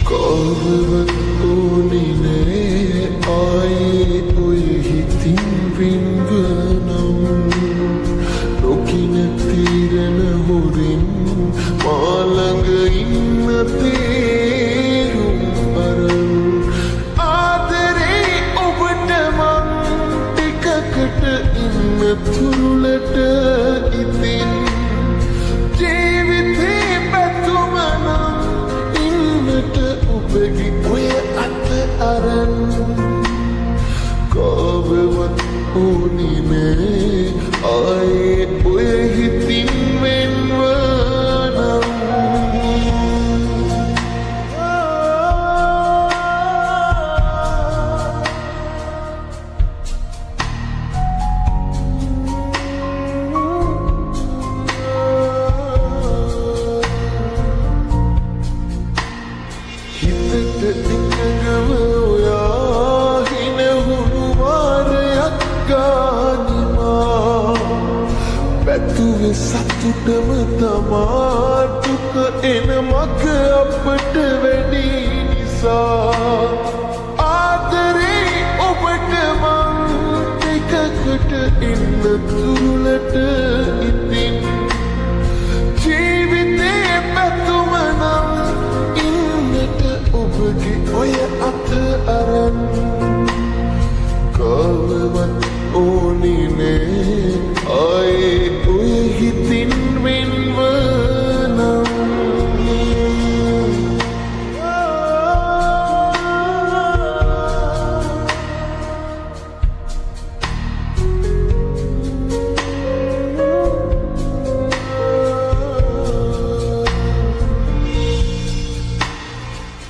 කවවත් ඕනේ නෑ ආයේ ඔය හිතින් වින්ගනම් නොකින තීරණ හොරින් මා ළඟ ඉන්න තේරුම් අරන් ආදරේ ඔබට මං ටිකකට ඉන්න තුරුලට ඉතින් ජීවිතේ පැතුම නම් ඉන්නට ඔබගේ ඔය අත අරන් කවවත් ඕනේ නෑ ආයේ ඔය හිතින් වෙන්ව හිතට එකඟව ඔයා හිනහුණු වාරයක් ගානිමා පැතුවේ සතුටම තමා දුක එන මග අපට වැඩි නිසා ආදරේ ඔබට මං එකකට ඉන්න තුරුලට ඉතින් ජීවිතේ පැතුම නම් ඉන්නට ඔබගේ ඔය අත අරන් කවවත් ඕනේ නෑ ආයේ ඔය හිතින් වෙන්ව නම්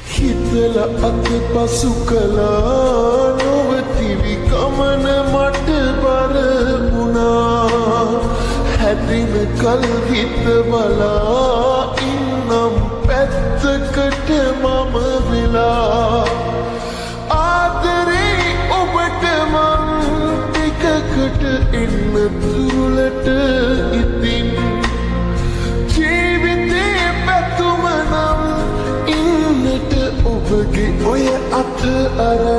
හිතලා අත පසු කළා නොවතිවි ගමන මට බර වුණා හැදෙන කල් හිත බලා ඉන්නම් පැත්තකට මම වෙලා ආදරේ ඔබට මං ටිකකට එන්න තුරුලට ඉතින් ජීවිතේ පැතුම නම් ඉන්නට ඔබගේ ඔය අත අරන්